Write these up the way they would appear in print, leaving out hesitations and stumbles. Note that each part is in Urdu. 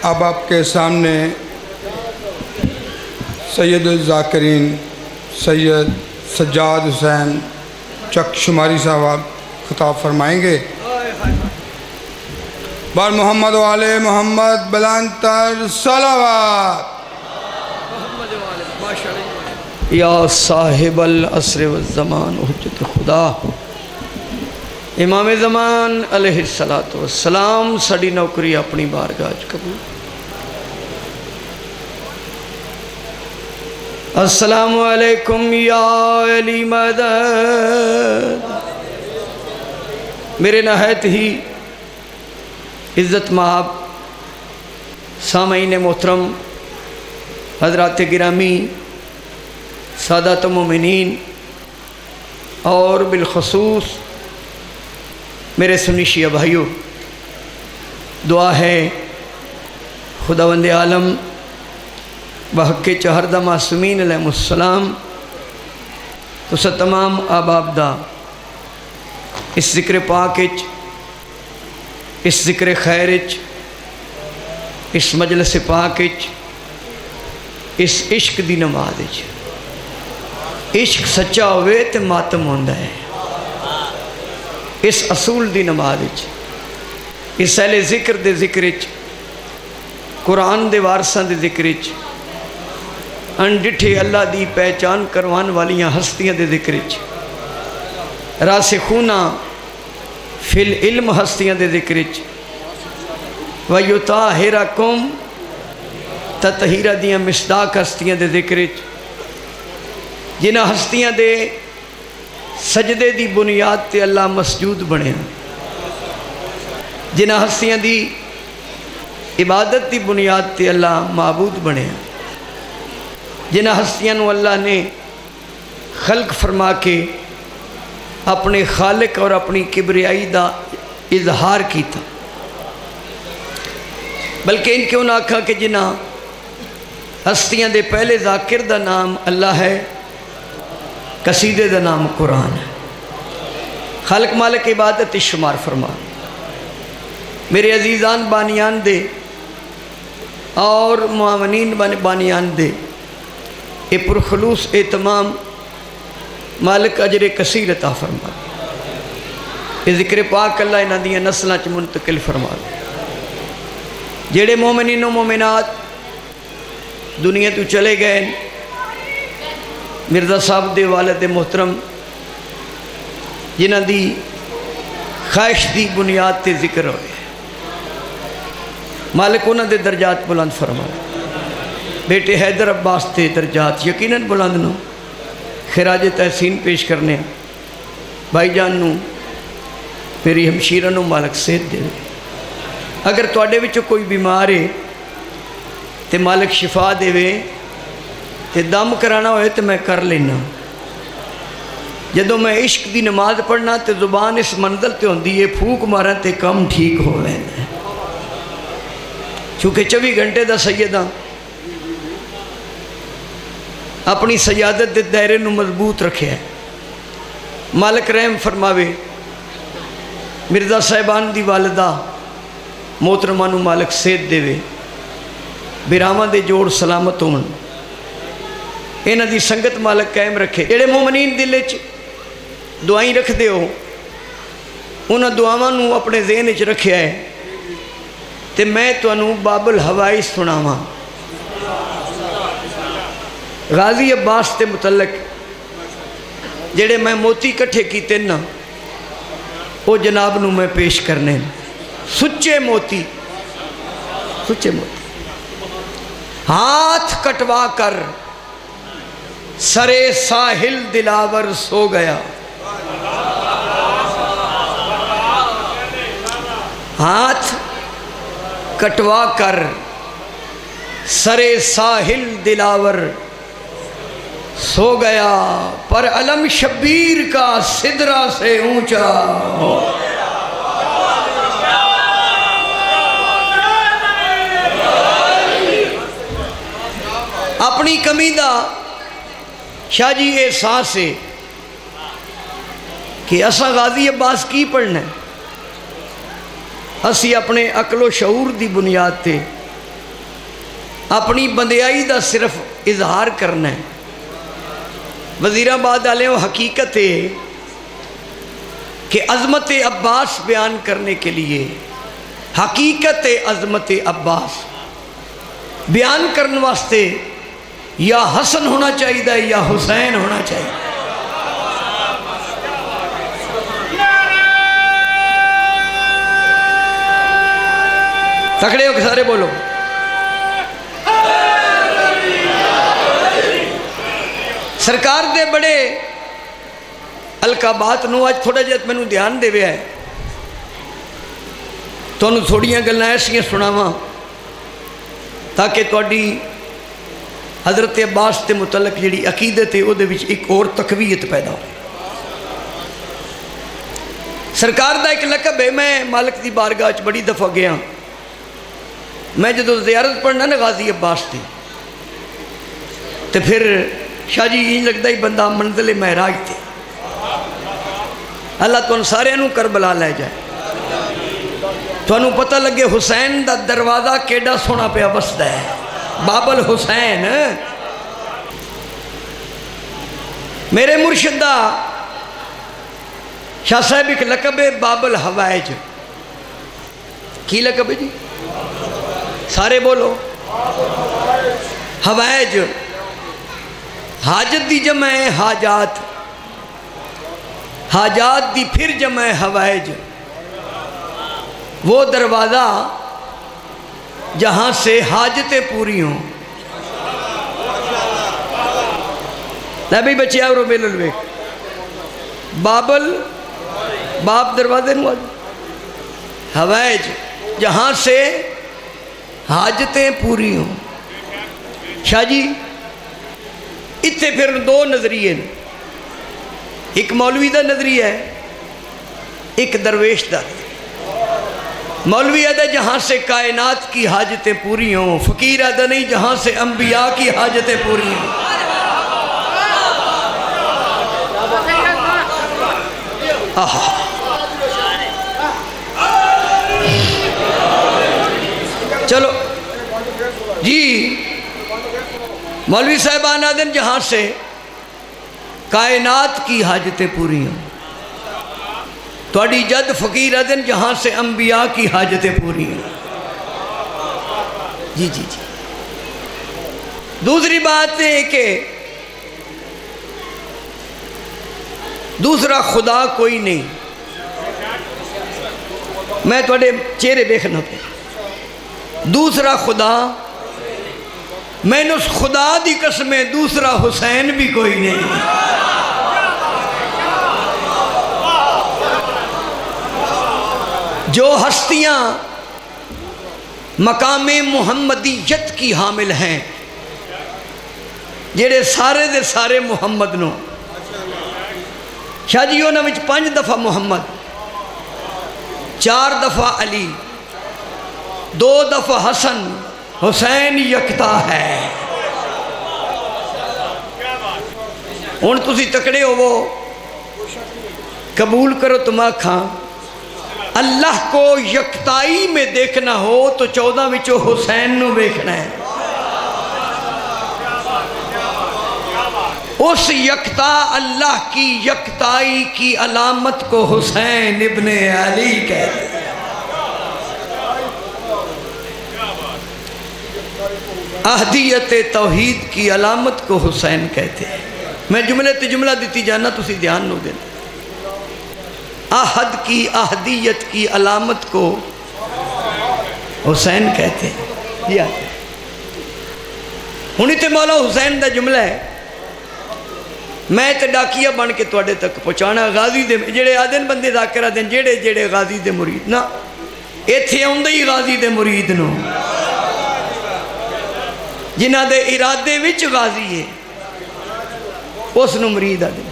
اب آپ کے سامنے سید الذاکرین سید سجاد حسین چک شماری صاحب خطاب فرمائیں گے۔ بار محمد و آل محمد بلند تر صلوات۔ یا صاحب العصر والزمان حجت خدا امام زمان علیہ السلام ساڑی نوکری اپنی بارگاہ قبول۔ السلام علیکم یا علی مدد۔ میرے نہایت ہی عزت مآب سامعین محترم، حضرات گرامی، سادات مومنین، اور بالخصوص میرے سنی شیعہ بھائیوں، دعا ہے خداوند عالم بحق چہردہ معصومین علیہ السلام تو تمام آباب دا اس ذکر پاکچ، اس ذکر خیرچ، اس مجلس پاکچ، اس عشق دی نمازچ، عشق سچا ہوئے تے ماتم ہوندہ ہے، اس اصول دی نمازچ، اس اہل ذکر دے ذکرچ، قرآن دے وارثاں دے ذکرچ، انڈٹھے اللہ دی پہچان کروان والیاں ہستیاں دے ذکرچ، راسخونہ فی العلم ہستیاں دے ذکرچ، وَيُطَاهِرَكُمْ تطہیرہ دیاں مصداق ہستیاں دے ذکرچ، جنہ ہستیاں دے سجدے دی بنیاد تے اللہ مسجود بنے، جنہ ہستیاں دی عبادت دی بنیاد تے اللہ معبود بنے، جنہ ہستیاں نو اللہ نے خلق فرما کے اپنے خالق اور اپنی کبریائی دا اظہار کیتا، بلکہ ان کیوں نہ آکھا کہ جنہ ہستیاں دے پہلے ذاکر دا نام اللہ ہے، قصیدے دا نام قرآن ہے، خالق مالک عبادت شمار فرما۔ میرے عزیزان بانیان دے اور معاونین بانیان دے اے پرخلوص اہتمام مالک اجر کثیر عطا فرما، اے ذکر پاک اللہ انہاں دیاں نسلاں چ منتقل فرما۔ جیڑے مومنین و مومنات دنیا تو چلے گئے، مرزا صاحب دے والد محترم جنہاں دی خواہش دی بنیاد تے ذکر ہوئے، مالک انہاں دے درجات بلند فرما۔ بیٹے حیدر عباس تے درجات یقیناً بلند نو خراج تحسین پیش کرنے، بھائی جان نو میری ہمشیرہ نو مالک صحت دے۔ اگر تواڈے وچوں کوئی بیمار ہے تے مالک شفا دے وے، تے دم کرانا ہوئے تے میں کر لینا۔ جدوں میں عشق دی نماز پڑھنا تے زبان اس منزل تے ہوندی ہے پھوک مارا تے کم ٹھیک ہو لینا، چونکہ 24 گھنٹے دا سیدہ اپنی سیادت دے دائرے نو مضبوط رکھے ہے۔ مالک رحم فرماوے، مرزا صاحبان دی والدہ محترمہ نو مالک صحت دے وے، براہمہ دے جوڑ سلامت ہون، انہاں دی سنگت مالک قائم رکھے۔ جڑے مومنین دل وچ دعائیں رکھ دے ہو، انہاں دعاواں نو اپنے ذہن وچ رکھیا ہے، تے میں تانوں باب الحوائج سناواں۔ غازی عباس تے متعلق جڑے میں موتی کٹھے کیتے نا، او جناب نو میں پیش کرنے، سچے موتی، سچے موتی۔ ہاتھ کٹوا کر سرے ساحل دلاور سو گیا، ہاتھ کٹوا کر سرے ساحل دلاور سو گیا، پر علم شبیر کا سدرہ سے اونچا ہو۔ اپنی کمی دا شاہ جی احساس ہے کہ اسا غازی عباس کی پڑھنا ہے، اسی اپنے عقل و شعور دی بنیاد تے اپنی بندیائی دا صرف اظہار کرنا ہے۔ وزیرآباد والے حقیقت ہے کہ عظمت عباس بیان کرنے کے لیے حقیقت عظمت عباس بیان کرنے واسطے یا حسن ہونا چاہیے یا حسین ہونا چاہیے۔ تکڑے ہو کے سارے بولو۔ سرکار دے بڑے القابات نو آج تھوڑا جہت میں دھیان دے ہے تو انہوں تھوڑیاں گلنا ایسیاں سناواں تاکہ تھوڑی حضرت عباس کے متعلق جڑی عقیدت ہے وہ ایک اور تقویت پیدا ہو۔ سرکار دا ایک لقب ہے، میں مالک دی بارگاہ چ بڑی دفعہ گیا، میں جدو زیارت پڑھنا نا غازی عباس تھی تو پھر شاہ جی یہ لگتا ہی بندہ منزل معراج تھے۔ اللہ تو ان سارے انہوں کربلا لے جائے، تو انہوں پتہ لگے حسین دا دروازہ کیڑا سونا پہ بستا ہے، باب الحسین۔ میرے مرشد دا شاہ صاحب ایک لقب ہے باب الحوائج۔ کی لقب ہے جی؟ سارے بولو۔ حوائج حاجت دی جمع ہے حاجات، حاجات دی پھر جمع ہے حوائج، وہ دروازہ جہاں سے حاجتیں پوری ہوں۔ نبی بچے آورو بیل الویک بابل باب دروازے نو حوائج جہاں سے حاجتیں پوری ہوں۔ شاہ جی اتنے پھر دو نظریے، ایک مولوی دا نظریہ ہے، ایک درویش دا۔ مولوی آدھا جہاں سے کائنات کی حاجتیں پوری ہوں، فقیر آدھا نہیں جہاں سے انبیاء کی حاجتیں پوری ہوں۔ چلو جی مولوی صاحبان آدھن جہاں سے کائنات کی حاجتیں پوری ہوں، توڑی جد فقیر آدھن جہاں سے انبیاء کی حاجتیں پوری ہوں۔ جی جی جی دوسری بات ہے کہ دوسرا خدا کوئی نہیں۔ میں توڑے چہرے دیکھنا پہ دوسرا خدا، میں نے اس خدا دی قسمیں دوسرا حسین بھی کوئی نہیں۔ جو ہستیاں مقام محمدیت کی حامل ہیں، جڑے سارے دے سارے محمد نو، شاہ جی انہاں وچ 5 دفعہ محمد، 4 دفعہ علی، 2 دفعہ حسن، حسین یکتا ہے۔ ہن تسی تکڑے ہو وہ قبول کرو تم آکھاں اللہ کو یکتائی میں دیکھنا ہو تو 14 وچوں حسین نو دیکھنا ہے۔ اس یکتا اللہ کی یکتائی کی علامت کو حسین ابن علی کہتے ہیں۔ احدیت توحید کی علامت کو حسین کہتے ہیں۔ میں جملے تے جملہ دیتی جانا تسی دھیان نو دینا۔ احد کی احدیت کی علامت کو حسین کہتے ہیں۔ یہ آتے ہیں ہونی تے مولا حسین دا جملہ ہے، میں تے ڈاکیہ بن کے توڑے تک پہنچانا غازی دے جڑے آدن بندے ذاکرہ دیں جڑے جڑے غازی دے مرید نا ایتھے ہوندے ہی غازی دے مرید نو جنہ دے ارادے وچ غازی ہے اس نو مرید آدھے،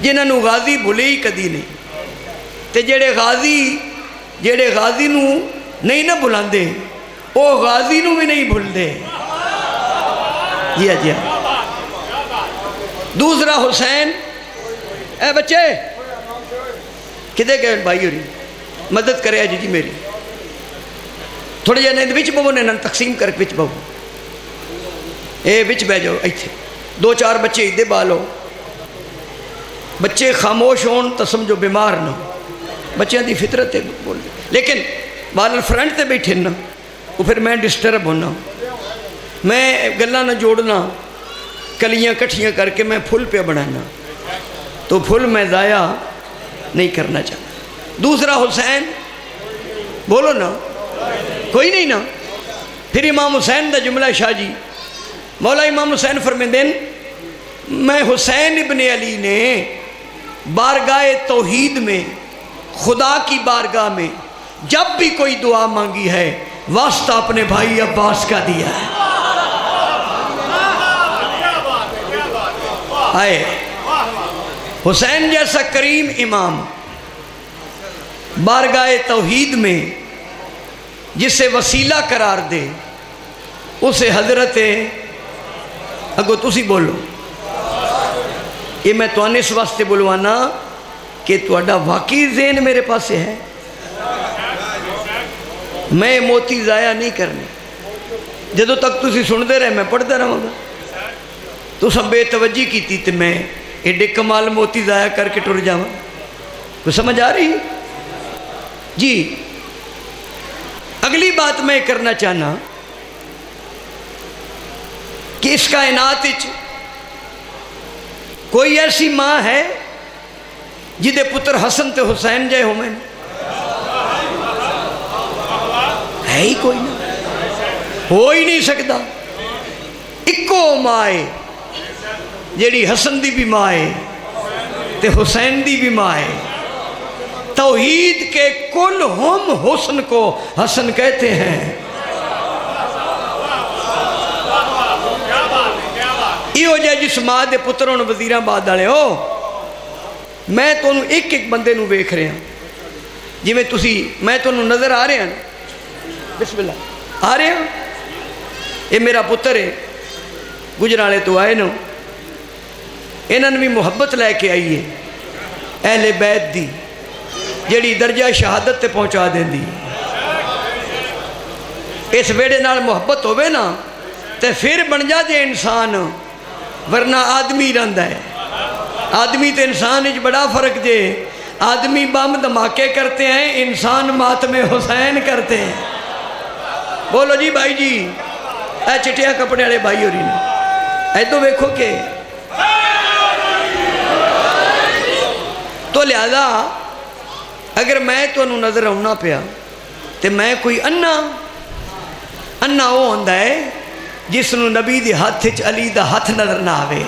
جنہ نو غازی بھولے ہی کدی نہیں، تے جڑے غازی نو نہیں نہ بھلاندے او غازی نو بھی نہیں بھول دے۔ جی جی دوسرا حسین، اے بچے کدے گئے بھائی ہوری مدد کرے جی میری تھوڑے جانے وچ بہو نے تقسیم کر کے وچ بہو اے بچ بہ جاؤ ایتھے 2-4 بچے ادھے بالو بچے خاموش ہون تو سمجھو بیمار نہ بچیاں دی فطرت ہے بول لیکن بالر فرنٹ تے بیٹھے نا وہ پھر میں ڈسٹرب ہونا میں گلاں نہ جوڑنا کلیاں کٹھیاں کر کے میں پھول پہ بنانا تو پھول میں ضائع نہیں کرنا چاہتا دوسرا حسین بولو نا کوئی نہیں نا پھر امام حسین دا جملہ شاہ جی مولا امام حسین فرمیندین میں حسین ابن علی نے بارگاہ توحید میں خدا کی بارگاہ میں جب بھی کوئی دعا مانگی ہے واسطہ اپنے بھائی عباس کا دیا ہے آئے حسین جیسا کریم امام بارگاہ توحید میں جسے وسیلہ قرار دے اسے حضرت اگو تسی بولو یہ میں تو اس واسطے بلوانا کہ توڑا واقعی ذہن میرے پاس ہے میں موتی ضائع نہیں کرنے جدو تک تسی سنتے رہے میں پڑھتا رہا گا تو سب بے توجہ کی تھی تو میں ایڈے کمال موتی ضائع کر کے ٹر جاؤں کوئی سمجھ آ رہی جی اگلی بات میں کرنا چاہنا کہ اس کائنات کوئی ایسی ماں ہے جدے پتر حسن تے حسین جائے ہوئے ہے ہی کوئی نہ ہو ہی نہیں سکتا اکو مائے جیڑی حسن دی بھی مائے تے حسین دی بھی مائے توحید کے کل ہم حسن کو حسن کہتے ہیں یہ ہو جائے جس ماں دے پتروں نے وزیران بعد آلے ہو میں تو انہوں ایک بندے نو بیکھ رہے ہیں جی میں تسی میں تو انہوں نظر آ رہے ہیں بسم اللہ آ رہے ہیں یہ میرا پتر ہے گجرالے تو آئے نو انہوں نے بھی محبت لے کے آئیے اہل بیت دی جیڑی درجہ شہادت تے پہنچا دیں دی اس بیڑے نال محبت ہوئے نا تے پھر بن جا دے انسان ورنہ آدمی رہندا ہے آدمی تے انسان اچ بڑا فرق دے آدمی بم دھماکے کرتے ہیں انسان ماتم حسین کرتے ہیں بولو جی بھائی جی اے چٹیا کپڑے والے بھائی ہو رہی نے اے تو ویکھو کہ تو لہذا اگر میں تو انہوں نظر آنا پیا تو میں کوئی انا وہ ہوندہ ہے جس نو نبی دی ہاتھ علی دا ہاتھ نظر نہ آوے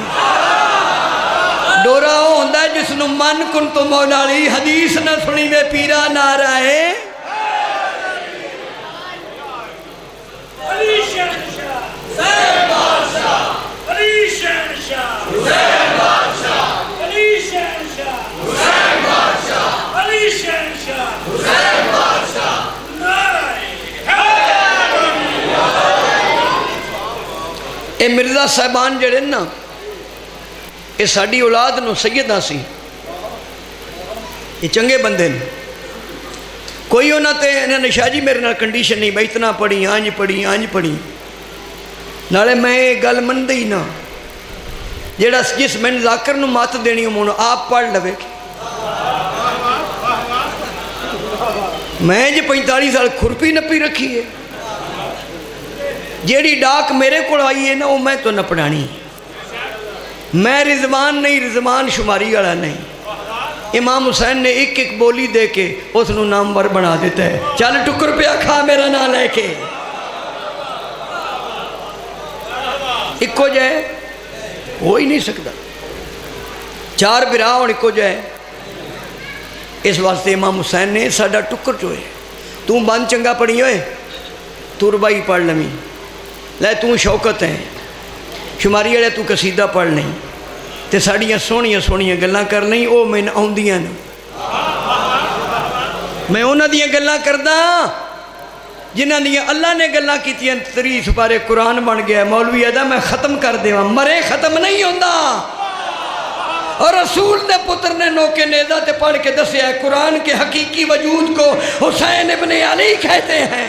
ڈورا وہ ہوندہ ہے جس نو من کن تو مولا علی حدیث نہ سنی میں پیرا نہ رہے علی شہنشاہ حسین بادشاہ علی شہنشاہ حسین بادشاہ علی شہنشاہ حسین بادشاہ علی شہنشاہ حسین بادشاہ اے مرزا صاحبان جڑے نا اے ساڑی اولاد نو سیدہ سی یہ چنگے بندے نے کوئی ہونا تے انہیں نشاہ جی میرے نال کنڈیشن نہیں میں اتنا پڑھی آنج پڑھی نالے میں گل من دی نا جیڑا جس میں ذاکر نو مات دینی ہوں آپ پڑھ لوے میں جی 45 سال کھرپی نپی رکھی ہے جیڑی ڈاک میرے کو آئی ہے نا وہ میں تو نہ پڑھانی میں رضوان نہیں رضوان شماری والا نہیں امام حسین نے ایک بولی دے کے اس نو نامور بنا دیتا ہے چل ٹکر پہ کھا میرا نام لے کے ایک ہو جائے ہو ہی نہیں سکتا 4 برا اور ایک ہو جائے اس واسطے امام حسین نے ساڑا ٹکر چوئے تو بند چنگا پڑھی ہوئے تو ربائی پڑھ لمی لے تو شوکت ہیں شماری والے تو قصیدہ پڑھ نہیں تے ساڑیاں سونیاں گلاں کر نہیں او میں آؤندیاں نے میں انہاں دیاں گلاں کردا جنہاں دیاں اللہ نے گلاں کیتیاں 30 سپارے قرآن بن گیا مولوی ادا میں ختم کر دیواں مرے ختم نہیں ہوندا اور رسول دے پتر نے نوکے نیزہ تے پڑھ کے دسیا ہے قرآن کے حقیقی وجود کو حسین ابن علی کہتے ہیں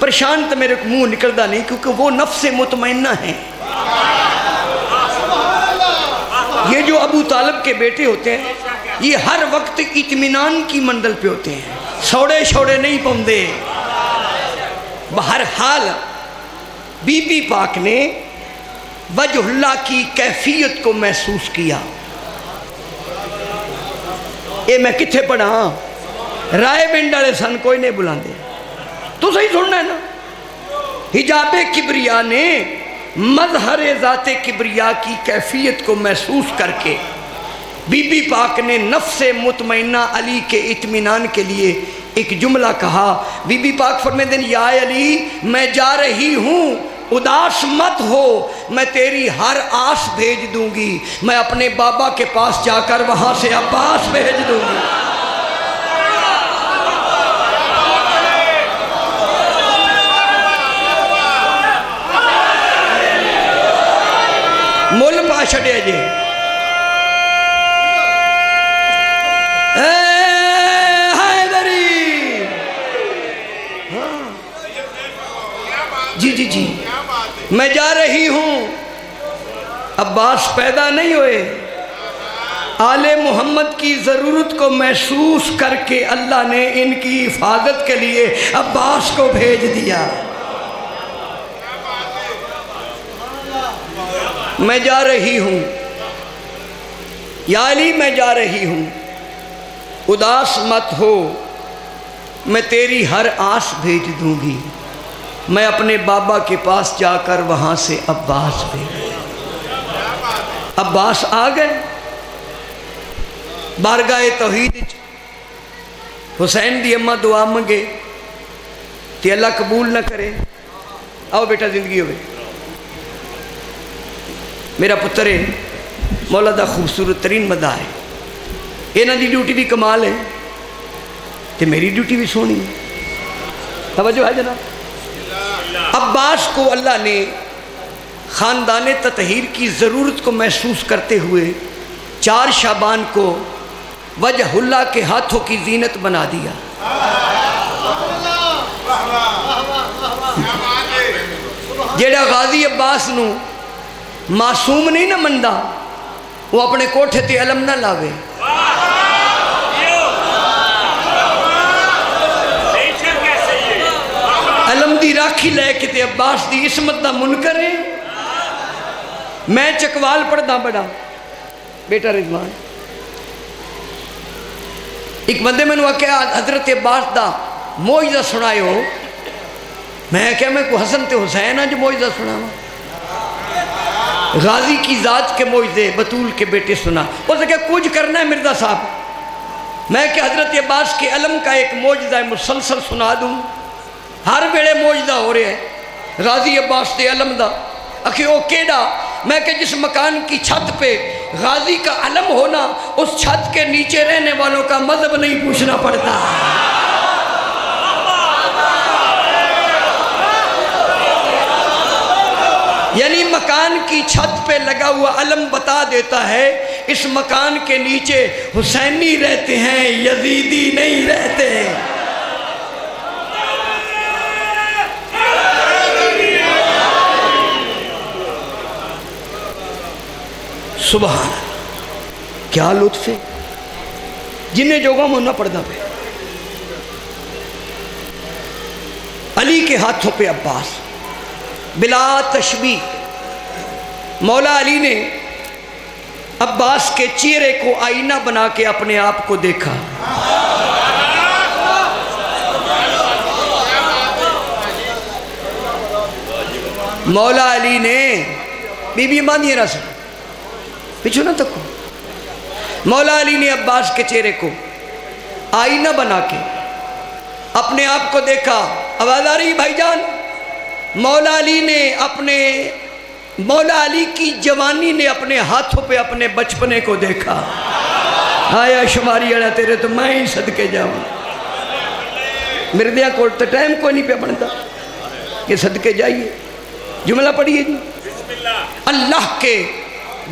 پریشان تو میرے منہ نکلتا نہیں، کیونکہ وہ نفس مطمئنہ ہیں۔ یہ جو ابو طالب کے بیٹے ہوتے ہیں یہ ہر وقت اطمینان کی منزل پہ ہوتے ہیں، سوڑے شوڑے نہیں پوندے۔ بہرحال بی بی پاک نے وجہ اللہ کی کیفیت کو محسوس کیا۔ یہ میں کتھے پڑھا ہاں، رائے بنڈ والے سن کوئی نہیں بلاندے، تو صحیح سننا ہے نا۔ حجاب کبریا نے مظہر ذات کبریا کی کیفیت کو محسوس کر کے بی بی پاک نے نفس مطمئنہ علی کے اطمینان کے لیے ایک جملہ کہا۔ بی بی پاک فرماتے ہیں یا علی میں جا رہی ہوں، اداس مت ہو، میں تیری ہر آس بھیج دوں گی، میں اپنے بابا کے پاس جا کر وہاں سے عباس بھیج دوں گی۔ مول پا چھڑے جے جی میں جا رہی ہوں، عباس پیدا نہیں ہوئے، آل محمد کی ضرورت کو محسوس کر کے اللہ نے ان کی حفاظت کے لیے عباس کو بھیج دیا۔ میں جا رہی ہوں یا علی، میں جا رہی ہوں، اداس مت ہو، میں تیری ہر آس بھیج دوں گی، میں اپنے بابا کے پاس جا کر وہاں سے عباس بھیج۔ عباس آ گئے بارگاہ توحید، حسین دی اماں دعا منگے تے اللہ قبول نہ کرے، آؤ بیٹا زندگی ہوئے، میرا پتر ہے، مولا دا خوبصورت ترین مدہ ہے، اینا دی ڈیوٹی بھی کمال ہے تے میری ڈیوٹی بھی سونی ہے۔ توجہ ہے جناب۔ عباس کو اللہ نے خاندان تطہیر کی ضرورت کو محسوس کرتے ہوئے 4 شعبان کو وجہ اللہ کے ہاتھوں کی زینت بنا دیا۔ جیڑا غازی عباس نو معصوم نہیں نہ مندا، وہ اپنے کوٹھے تے علم نہ لاوے۔ علم دی راکھی لے کے تے عباس دی عصمت دا منکر ہے۔ میں چکوال پڑھدا بڑا بیٹا رضوان، ایک بندے میں نے کہا حضرت عباس دا معجزہ سنائے ہو، میں کہا میں کو حسن تے حسین جو معجزہ سنا، غازی کی ذات کے معجزے بطول کے بیٹے سنا۔ اس نے کہا کچھ کرنا ہے مرزا صاحب، میں کہ حضرت عباس کے علم کا ایک معجزہ مسلسل سنا دوں، ہر ویلے معجزہ ہو رہے ہیں غازی عباس تے علم دا۔ اکھے او کیڑا؟ میں کہ جس مکان کی چھت پہ غازی کا علم ہونا، اس چھت کے نیچے رہنے والوں کا مذہب نہیں پوچھنا پڑتا۔ یعنی مکان کی چھت پہ لگا ہوا علم بتا دیتا ہے اس مکان کے نیچے حسینی رہتے ہیں، یزیدی نہیں رہتے ہیں۔ سبحان کیا لطف ہے، جنہیں جوگا ہونا پڑتا پہ۔ علی کے ہاتھوں پہ عباس بلا تشبیہ، مولا علی نے عباس کے چہرے کو آئینہ بنا کے اپنے آپ کو دیکھا۔ مولا علی نے بی بی ماں دیئے رسل پیچھو نہ تکو، مولا علی نے عباس کے چہرے کو آئینہ بنا کے اپنے آپ کو دیکھا۔ آواز آ رہی بھائی جان؟ مولا علی نے مولا علی کی جوانی نے اپنے ہاتھوں پہ اپنے بچپنے کو دیکھا۔ آیا شماری اڑا تیرے تو میں ہی صدقے جاؤں، مردیاں کو تو ٹائم کوئی نہیں پہ بنتا کہ صدقے جائیے۔ جملہ پڑھیے جی، اللہ کے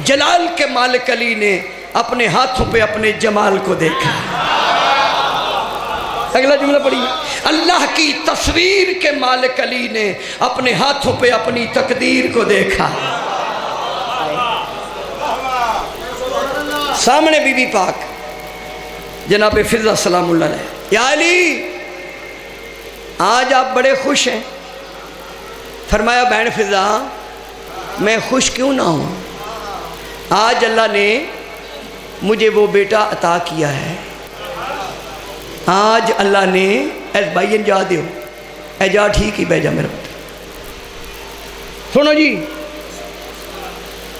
جلال کے مالک علی نے اپنے ہاتھوں پہ اپنے جمال کو دیکھا۔ اگلا جملہ پڑھیے، اللہ کی تصویر کے مالک علی نے اپنے ہاتھوں پہ اپنی تقدیر کو دیکھا. سامنے بی بی پاک جناب فضہ سلام اللہ علیہ. یا علی آج آپ بڑے خوش ہیں. فرمایا بہن فضہ میں خوش کیوں نہ ہوں, آج اللہ نے مجھے وہ بیٹا عطا کیا ہے. آج اللہ نے ایس بھائی جا دیو اے جا ٹھیک ہی بہ جا میرا پتر. سنو جی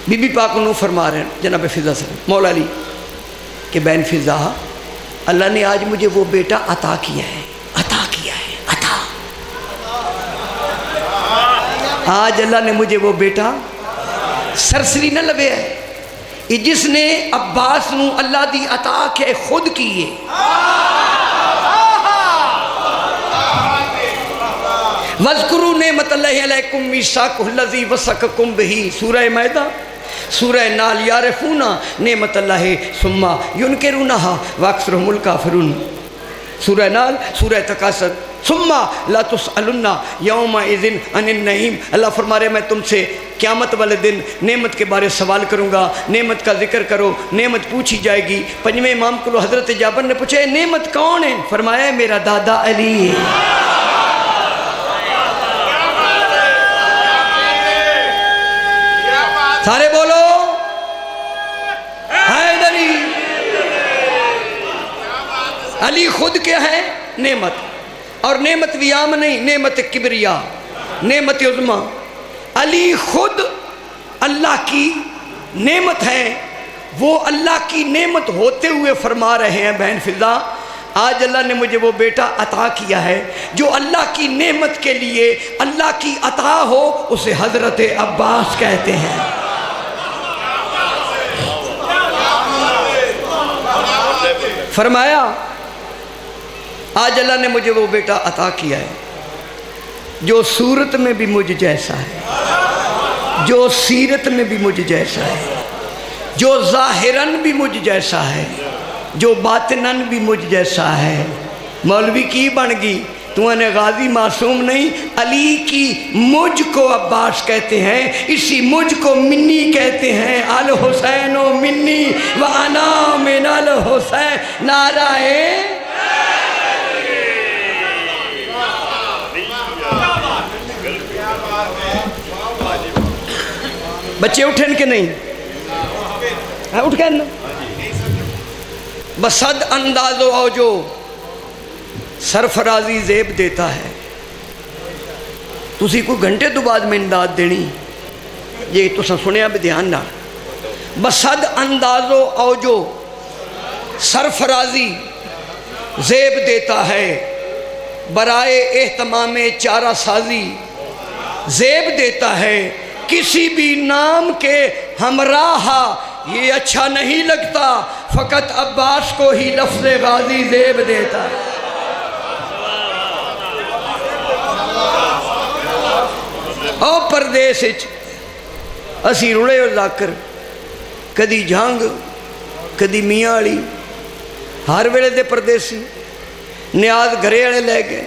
بی بی پاک انہوں فرما رہے ہیں جناب فضہ سے مولا علی کہ بہن فضہ اللہ نے آج مجھے وہ بیٹا عطا کیا ہے, عطا کیا ہے, عطا. آج اللہ نے مجھے وہ بیٹا سرسری نہ لبے ہے جس نے عباس نو اللہ دی عطا کے خود کیے. وَاذْكُرُوا نِعْمَتَ اللَّهِ عَلَيْكُمْ مِيثَاقَهُ الَّذِي وَصَّاكَكُم بِهِ. سورہ مائدہ, سورہ نال. یعرفون نعمت اللہ ثم ينکرونها واکثرهم الکافرون. سورہ نال, سورہ تکاثر. ثم لا تسألن یومئذ عن النعیم. اللہ فرما رہے میں تم سے قیامت والے دن نعمت کے بارے سوال کروں گا, نعمت کا ذکر کرو, نعمت پوچھی جائے گی. پنجویں امام کو حضرت جابر نے پوچھا نعمت کون ہے؟ فرمایا میرا دادا علی ہے. سارے بولو حیدری. علی خود کیا ہے؟ نعمت. اور نعمت ویام نہیں, نعمت کبریا, نعمت عظمی. علی خود اللہ کی نعمت ہے. وہ اللہ کی نعمت ہوتے ہوئے فرما رہے ہیں بہن فضہ آج اللہ نے مجھے وہ بیٹا عطا کیا ہے جو اللہ کی نعمت کے لیے اللہ کی عطا ہو اسے حضرت عباس کہتے ہیں. فرمایا آج اللہ نے مجھے وہ بیٹا عطا کیا ہے جو صورت میں بھی مجھ جیسا ہے, جو سیرت میں بھی مجھ جیسا ہے, جو ظاہراً بھی مجھ جیسا ہے, جو باطناً بھی مجھ جیسا ہے. مولوی کی بن گئی تو نے غازی معصوم نہیں. علی کی مجھ کو عباس کہتے ہیں, اسی مجھ کو منی کہتے ہیں. الحسین و منی و انا من الحسین. نعرہ بچے اٹھیں کہ نہیں؟ اٹھ گئے نا. بصد انداز و اوجو سرفرازی زیب دیتا ہے. تسی کوئی گھنٹے تو بعد میں انداز دینی یہ تو سنیا بھی دھیان نہ. بصد انداز و اوجو سرفرازی زیب دیتا ہے, برائے اہتمام چارہ سازی زیب دیتا ہے. کسی بھی نام کے ہمراہ یہ اچھا نہیں لگتا, فقط عباس کو ہی لفظ غازی زیب دیتا ہے. او پردیس اسی رڑے ہو لاکر کدی جھانگ کدی میاں علی ہر ویلے دے پردیسی. نیاز گھرے والے لے گئے,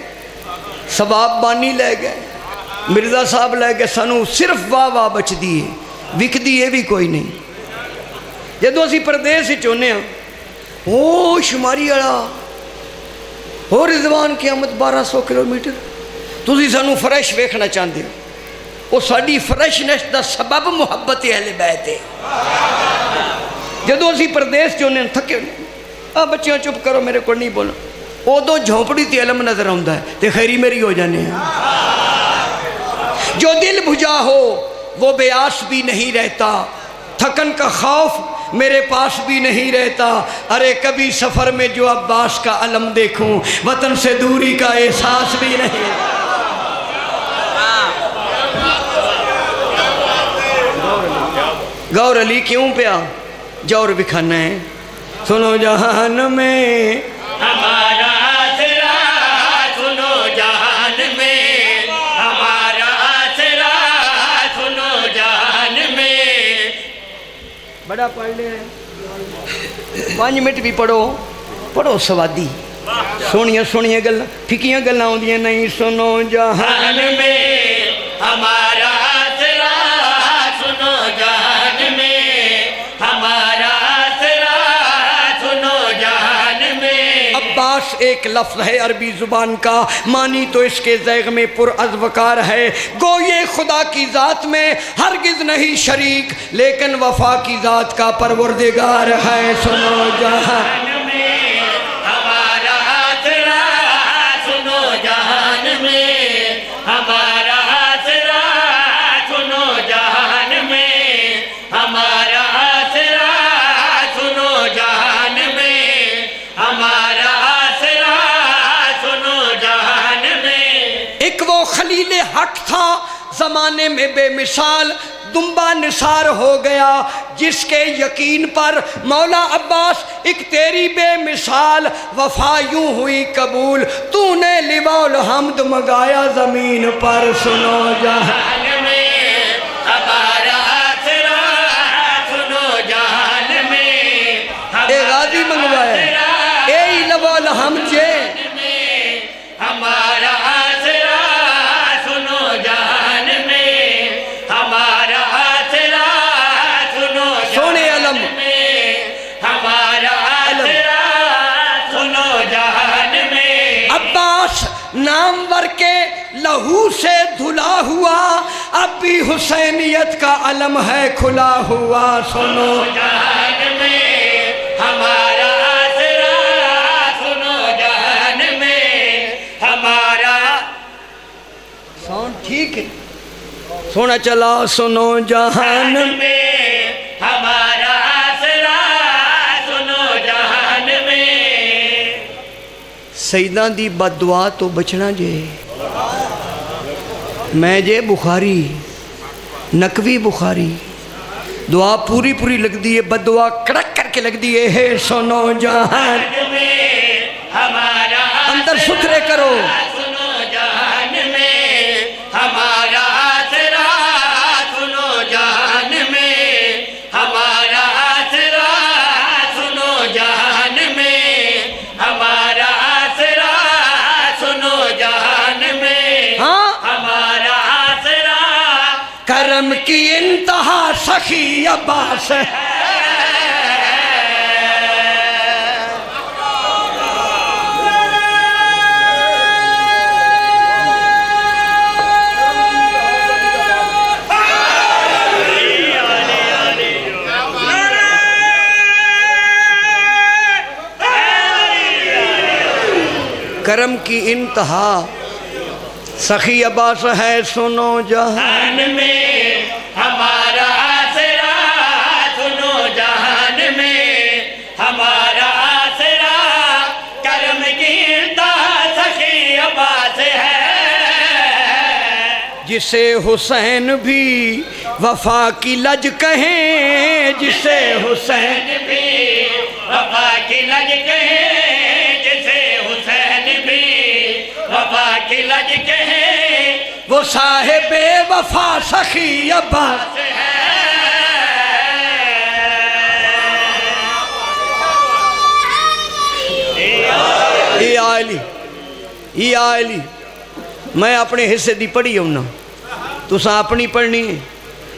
سباب بانی لے گئے, مرزا صاحب لے گئے. سانو صرف واہ واہ بچ دیئے, وک دیئے بھی کوئی نہیں. جدو اسی پردیس چونے ہیں او شماری اڑا ہو رضوان کی آمد 1200 کلومیٹر. تسی سانو فریش ویکھنا چاہتے ہو, وہ ساڑی فریشنس دا سبب محبت اہل بیت ہے. جدو اسی پردیس چونے ہیں تھکے بچیاں چپ کرو میرے کو نہیں بولنا. او دو جھونپڑی تی علم نظر آؤں ہے تے خیری میری ہو جانے ہیں. جو دل بھجا ہو وہ بیاس بھی نہیں رہتا, تھکن کا خوف میرے پاس بھی نہیں رہتا. ارے کبھی سفر میں جو عباس کا علم دیکھوں وطن سے دوری کا احساس بھی نہیں. گور علی کیوں پیا جور بکھانا ہے. سنو جہان میں ہمارا آسرا, سنو جہان میں ہمارا آسرا, سنو جہان میں. بڑا پڑھ لے 5 منٹ بھی پڑھو, پڑھو سوادی سونیاں سونیاں گلاں پھکیاں گلاں ہوندیاں نہیں سنو جہان میں ہمارا آسرا سنو جہان میں ہمارا آسرا سنو جہان میں عباس ایک لفظ ہے عربی زبان کا، معنی تو اس کے ذیغ میں پر ازوکار ہے، گو یہ خدا کی ذات میں ہرگز نہیں شریک لیکن وفا کی ذات کا پروردگار ہے سنو جہان میں ہمارا آسرا سنو جہان میں ہمارا آسرا سنو جہان میں ہمارا آسرا سنو جہان میں ہمارا آسرا سنو جہان میں ایک وہ خلیل حق تھا زمانے میں بے مثال، دمبا نثار ہو گیا جس کے یقین پر مولا عباس ایک تیری بے مثال وفا یوں ہوئی قبول، تو نے لواء الحمد مگایا زمین پر سنو جہان میں ہمارا آسرا سنو جہان میں اے غازی منگوایا اے لواء الحمد جے ہمارا آسرا سنو جہان میں ہمارا آسرا سنو سونے علم میں ہمارا آسرا سنو جہان میں عباس نامور کے لہو سے دھلا ہوا اب بھی حسینیت کا علم ہے کھلا ہوا سنو جہان میں ہمارا آسرا سنو جہان میں ہمارا ساؤنڈ ٹھیک ہے سونا چلا سنو جہان میں ہمارا آسرا سنو جہان میں سیداں دی بد دعا تو بچنا جے میں جے بخاری نقوی بخاری دعا پوری پوری لگ دی ہے بد دعا کڑک کر کے لگ دی ہے سنو جہان میں ہمارا اندر ستھرے کرو سنو جہان میں ہمارا آسرا سنو جہان میں ہمارا آسرا سنو جہان میں ہمارا آسرا سنو جہان میں ہاں ہمارا آسرا کرم کی انتہا سخی عباس ہے کرم کی انتہا سخی عباس ہے سنو جہان میں ہمارا آسرا سنو جہان میں ہمارا آسرا کرم کی انتہا سخی عباس ہے جسے حسین بھی وفا کی لج کہیں جسے حسین بھی وفا کی لج کہیں جسے حسین بھی وفا کی لج کہیں وہ صاحب وفا سخی عباس یہ آئلی میں اپنے حصے دی پڑھی ہونا تو ساں اپنی پڑھنی ہے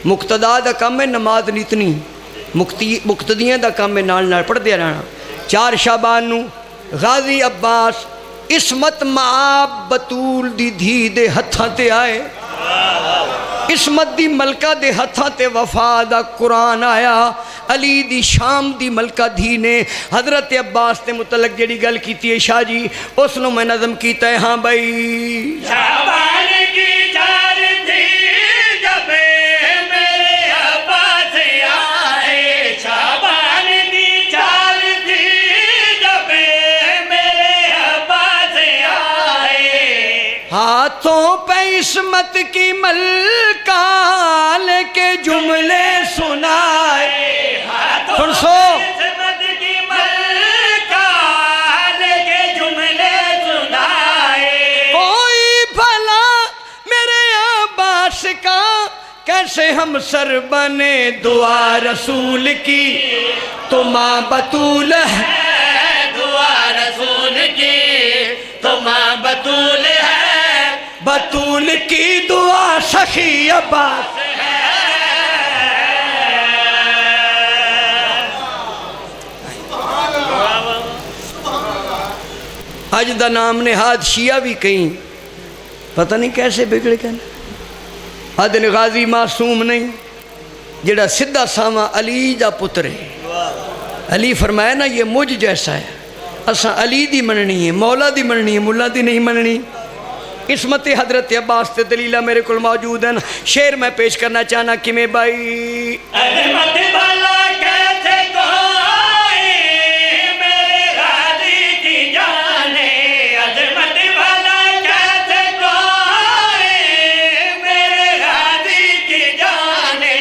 مقتدا دا کام ہے نماز نیتنی مقتدیاں دا کام ہے نال نال پڑھ دیا رہنا 4 شعبان نو غازی عباس عصمت معاب بطول دی دھی دے ہتھاں تے آئے عصمت دی ملکہ دے ہتھاں تے وفا دا قرآن آیا علی دی شام دی ملکہ دھی نے حضرت عباس تے متعلق جڑی گل کیتی ہے شاہ جی اس نو میں نظم کیتا ہے ہاں بھائی شعبان کی 4 تھی جب میرے عباس آئے شعبان کی 4 تھی جب میرے عباس آئے ہاتھوں پہ عصمت کی ملکہ لے کے جملے سنائے سن سو عصمت کی ملکہ لے کے جملے سنائے کوئی بھلا میرے عباس کا کیسے ہم سر بنے دعا رسول کی تو ماں بطول ہے دعا رسول کی تو ماں بطول ہے، بطول کی دعا سخی عباس اج دا نام نہاد شیعہ بھی کہیں پتہ نہیں کیسے بگڑ گئے. عدن غازی معصوم نہیں، جڑا سدھا ساواں علی دا پتر ہے. علی فرمایا نا یہ مجھ جیسا ہے، اساں علی دی مننی ہے، مولا دی مننی ہے، ملا دی نہیں مننی. قسمت حضرت عباس تے دلیلہ میرے کل موجود ہیں. شعر میں پیش کرنا چاہنا کہ میں بھائی عظمت والا کیسے کوئی میرے غازی کی جانے، عظمت والا کیسے کوئی میرے غازی کی جانے.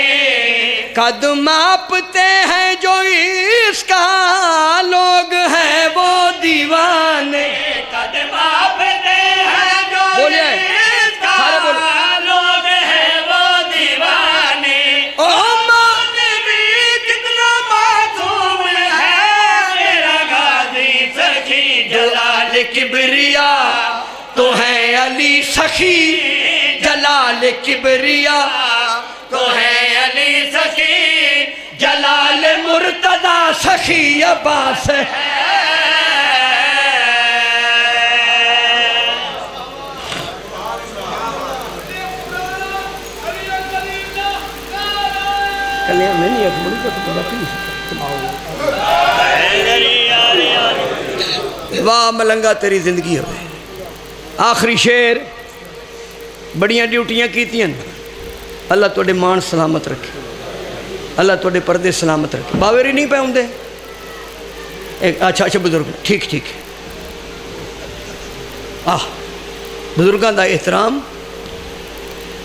قدم ماپتے ہیں جو اس کا لوگ ہیں وہ دیوانے. قدم آپتے ہیں جو بولیے اس کا سارے بولو. لوگ ہیں وہ دیوانے. بھی کتنا معصوم ہے میرا غازی سخی جلال کبریا تو ہے علی سخی، جلال کبریا تو ہے علی سخی، جلال مرتضی سخی عباس. واہ ملنگا تیری زندگی ہوئے. آخری شعر بڑیاں ڈیوٹیاں کیتیاں، اللہ توڑے مان سلامت رکھے، اللہ توڑے پردے سلامت رکھے. باوری نہیں پہ ہوں دے اچھا بزرگ ٹھیک ٹھیک. بزرگاں دا احترام،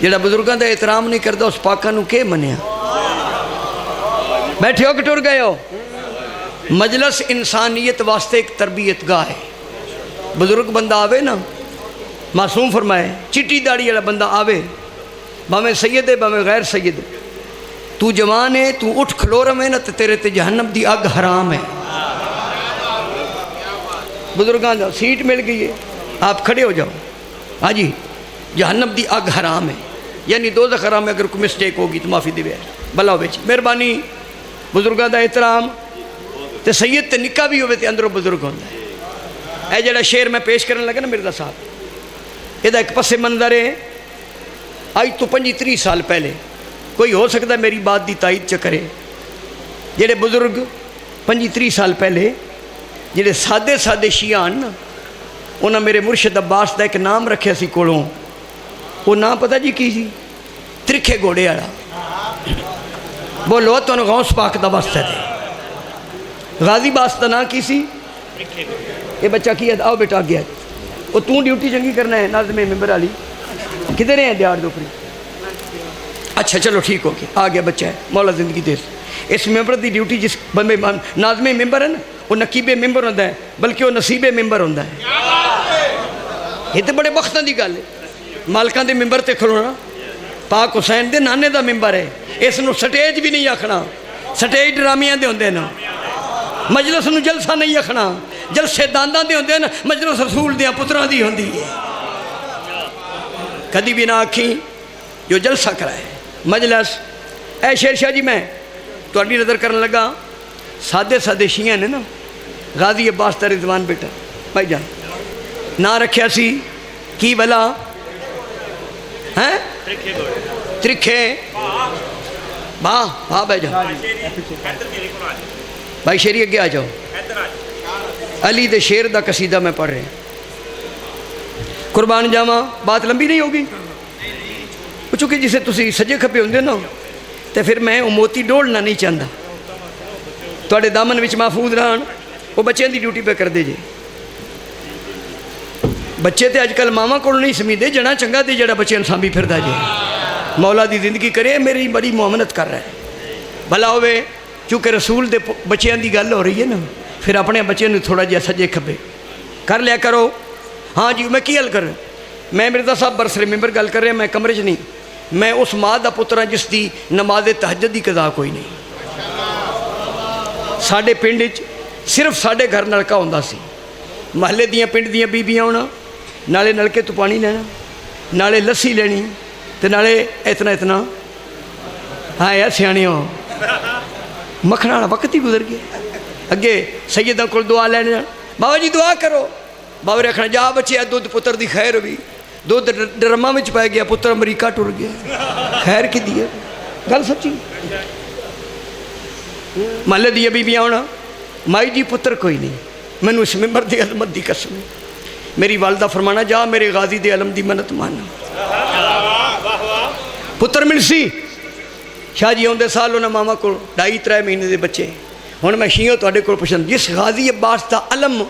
جڑا بزرگاں دا احترام نہیں کرتا اس پاکاں نو کے منیا. بیٹھے ہو کہ ٹر گئے ہو؟ مجلس انسانیت واسطے ایک تربیت گاہ ہے. بزرگ بندہ آوے نا، معصوم فرمائے چٹی داڑی والا بندہ آوے، باویں سید ہے باویں غیر سید، تو جوان ہے تو اٹھ کھلو رہے نا تو تیرے تے جہنم دی اگ حرام ہے. بزرگاں دا سیٹ مل گئی ہے، آپ کھڑے ہو جاؤ. ہاں جی، جہنم دی اگ حرام ہے، یعنی دوزخ حرام ہے. اگر کوئی مسٹیک ہوگی تو معافی دے بلا ہوئے. مہربانی بزرگاں دا احترام. تے سید تے نکاح بھی ہوئے تے اندروں بزرگ ہوتا ہے. اے جڑا شعر میں پیش کرنے لگا نا مرزا صاحب، یہ ایک پس منظر ہے. آج تو 25-30 سال پہلے کوئی ہو سکتا ہے میری بات دی تائید چکرے. جڑے بزرگ 25-30 سال پہلے جڑے سادے سادے شیعہ نا، انہاں میرے مرشد عباس دا ایک نام رکھے سی کولوں. وہ نام پتہ جی کی سی؟ ترکھے گھوڑے والا. بولو تو غوث پاک دا واسطہ دے. غازی باس دا نام کی سی؟ یہ بچہ کی ہے؟ آؤ بیٹا گیا. وہ تو ڈیوٹی چنگی کرنا ہے ناظم ممبر علی. کدھر ہیں دیار دوپری؟ اچھا چلو ٹھیک ہو گیا، آ گیا بچہ ہے. مولا زندگی دے. اس ممبر دی ڈیوٹی جس بندے ناظم ممبر ہے نا، وہ نقیب ممبر ہوتا ہے، بلکہ وہ نصیب ممبر ہوتا ہے. یہ تو بڑے وقتاں دی گل ہے. مالکاں دے ممبر تے کھلونا. پاک حسین دے نانے دا ممبر ہے. اس نو سٹیج بھی نہیں آکھنا، سٹیج ڈرامیاں دے ہوندے نا. مجلس نو جلسہ نہیں آکھنا، جلسے دانداں دے ہوندے نا. مجلس رسول دیاں پتراں دی ہوندی ہے. کدی بھی نہ آکھی جو جلسہ کرائے مجلس. اے شیر شاہ جی میں تہاڈی نظر کرن لگا، سادے سادے شیعہ نے نا غازی عباس دا رضوان بیٹا بھائی جان نہ رکھیا سی کی بلا ہیں؟ ترکھے باہ بھائی جان. بھائی شیری اگے آ جاؤ. علی دے شیر دا قصیدہ میں پڑھ رہے ہیں. قربان جاواں بات لمبی نہیں ہوگی. چونکہ جسے تسی سجے کھپے ہوندے نا تے پھر میں وہ موتی ڈولنا نہیں چاہتا. تواڈے دامن وچ محفوظ رہن. وہ بچے دی ڈیوٹی پہ کر دے جے. بچے تے اج کل ماما کول نہیں سمیندے، جنا چنگا دے جڑا بچے سانبھی پھردا جے. مولا دی زندگی کرے، میری بڑی معاملت کر رہا ہے. بھلا ہوئے چونکہ رسول دے بچیاں دی گل ہو رہی ہے نا، پھر اپنے بچے نو تھوڑا جہا سجے کھبے کر لیا کرو. ہاں جی میں کی گل کر رہا؟ میں مرزا صاحب برسر ممبر گل کر رہا. میں کمرے چ نہیں. میں اس ماں دا پتر ہاں جس دی نماز تہجد دی قضا کوئی نہیں. ساڈے پنڈ صرف ساڈے گھر نلکا ہوندا سی. محلے دیاں پنڈ دیاں بیبیاں آنا، نالے نلکے تو پانی لینا، نالے لسی لینی، تے نالے اتنا اتنا ہاں یار سیانے ہو مکھنا والا وقت ہی گزر گیا۔ اگے سیدہ کول دعا لینے جان، بابا جی دعا کرو، بابا رکھنا جا بچے دودھ پتر دی خیر ہوئی، دودھ ڈرما وچ پی گیا، پتر امریکہ ٹر گیا، خیر کی دی ہے گل سچی۔ محلے دیا بیبیاں آنا، مائی جی پتر کوئی نہیں، مینوں اس ممبر دی عظمت دی قسم ہے، میری والدہ فرمانا جا میرے غازی دے علم دی منت مانا، پتر ملسی شاہ جی آدھے سال انہیں ماما کو 2.5-3 مہینے دے بچے۔ ہوں میں شیوں تے کو پوچھنا، جس غازی عباس دا علم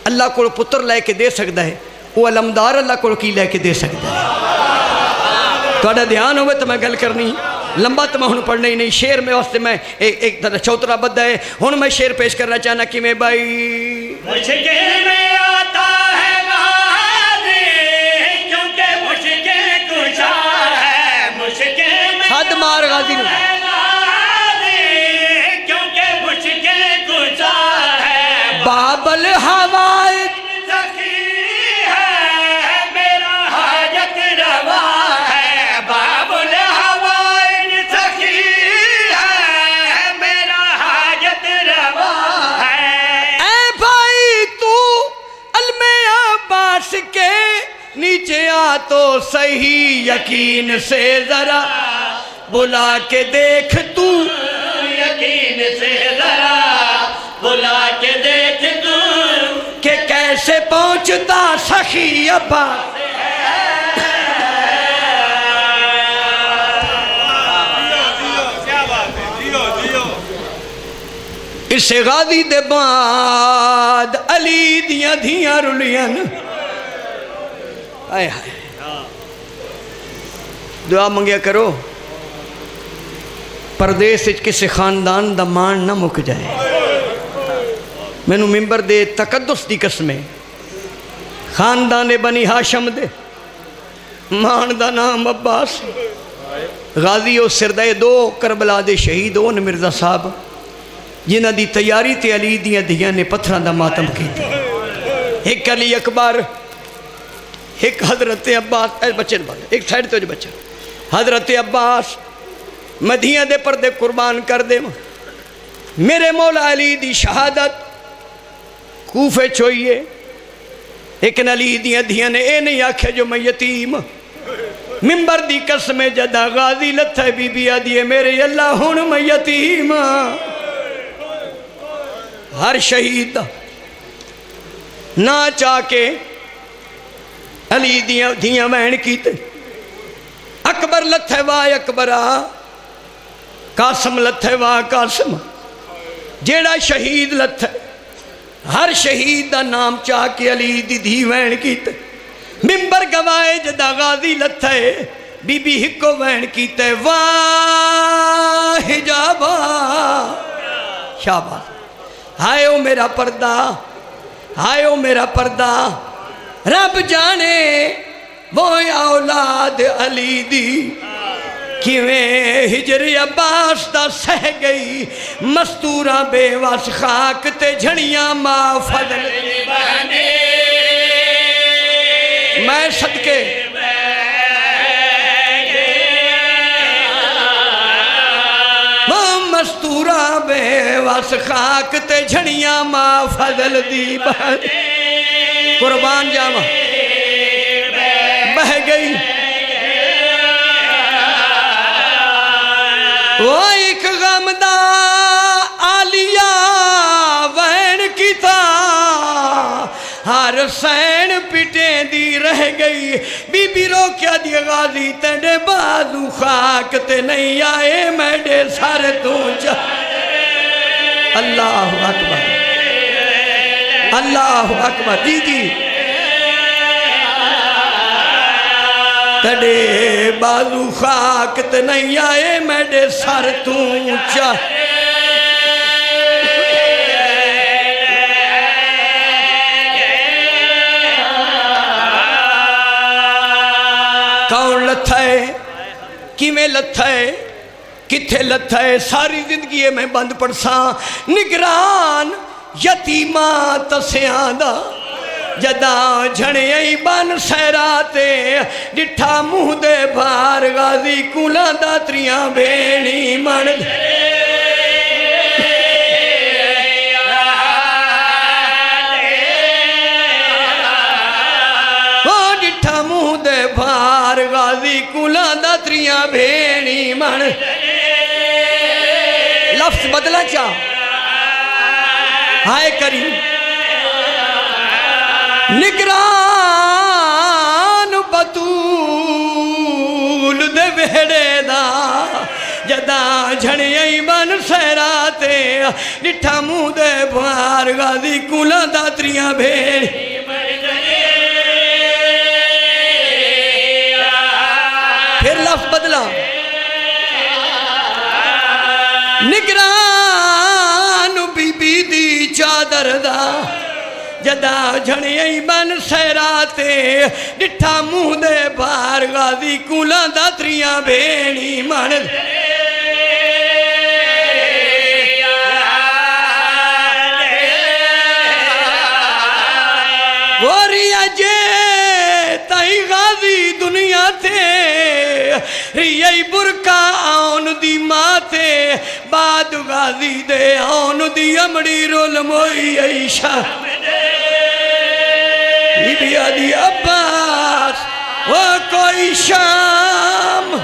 اللہ کو پتر لے کے دے سکتا ہے، وہ علمدار اللہ کو کی لے کے دے سکتا ہے؟ تھوڑا دھیان ہوئے تو میں گل کرنی، لمبا تو میں ہوں پڑھنا ہی نہیں، شعر میں واسطے میں ایک چوترا بدھا ہے۔ ہوں میں شعر پیش کرنا چاہنا کہ میں بھائی مشکل میں آتا ہے غازی کیونکہ مشکل کشا ہے، مشکل میں حد مار غازی نے کیونکہ مشکل کشا ہے، بابل ہوائے سخی ہے میرا حاجت روا ہے، بابل ہوائے سخی ہے میرا حاجت روا ہے۔ اے بھائی تو علم عباس کے نیچے آ تو صحیح، یقین سے ذرا بلا کے دیکھ تو، یقین سے ذرا بلا کے دیکھ تو کہ کیسے پہنچتا سخی عباس۔ اس غازی دے بعد علی دیاں دھیاں رلیاں، آئے ہائے دعا منگیا کرو پردیس کسی خاندان دا مان نہ مک جائے۔ مینوں ممبر دے تقدس دی قسمیں خاندان بنی ہاشم دے مان دا نام عباس، غازی او سردے 2 کربلا دے شہید اون مرزا صاحب جنہ دی تیاری تے علی دیاں دھیاں نے پتھراں دا ماتم کیتے، ایک علی اکبر، ایک حضرت عباس، بچے ایک سائڈ تو جو بچہ حضرت عباس مدھیاں دے پردے قربان کر دے، میرے مولا علی دی شہادت کوفے چوئیے، ایک علی دیاں دھیاں نے اے نہیں آکھے جو میں یتیم، ممبر دی قسم جدا غازی لتھے بی بی آدھیے میرے اللہ ہون میں یتیم، ہر شہید نہ چاہ کے علی دیاں وین کیتے، اکبر لتھے وا اکبرہ، قاسم لتھے وا قاسم، جیڑا شہید لتھے ہر شہید دا نام چاہ کے علی دی دھی وین کیتے، ممبر گوائے جدا غازی لتھے بی بی ہکو وین کیتے، واہ حجابا شاباش، ہائے او میرا پردہ، ہائے او میرا پردہ، رب جانے وہ اولاد علی دی کیویں ہجر عباس دا سہ گئی، مستوراں بے وس خاک تے جھڑیاں ماں فضل دی بہنے، میں صدقے مستوراں بے وس خاک تے جھڑیاں ماں فضل دی بہنے، قربان جاواں بہ گئی، وہ ایک غم دا آلیا وین کی تھا، ہر سین پٹیں دی رہ گئی، بی بی رو کیا دی غازی تیرے بازو خاک تے نہیں آئے میڈے سر تو جا۔ اللہ اکبر، اللہ اکبر، جی جی تڑے بازو خاک تے نہیں آئے میڈے سر تو چا، کون لتھا ہے کیویں لتھا ہے کتھے لتھا ہے، ساری زندگی میں بند پڑساں، نگران یتیماں تسیاں دا جداں جھڑیاں بن سیراتے ڈٹھا منہ دے بھار غازی کولاں داتریاں بھیڑی من ڈٹھا منہ دے بھار غازی کولاں داتریاں بھیڑی من لفظ بدلا چاہ ہائے کریم نگران بطول دے ویڑے دا جداں جھڑیاں بن سیراتے ڈٹھا منہ دے بھار غازی کولاں داتریاں بھیڑ پھر لفظ بدلا نگران بی بی دی چادر دا جداں جھڑیاں بن سیراتے ڈٹھا منہ دے بھار غازی کولاں داتریاں بھیڑی من ووریا جے تائی غازی دنیا تے ریئی برکا آن دی ماتے بعد غازی دے آن دی امڑی رول موئی عیشہ بی بی علی عباس وہ کوئی شام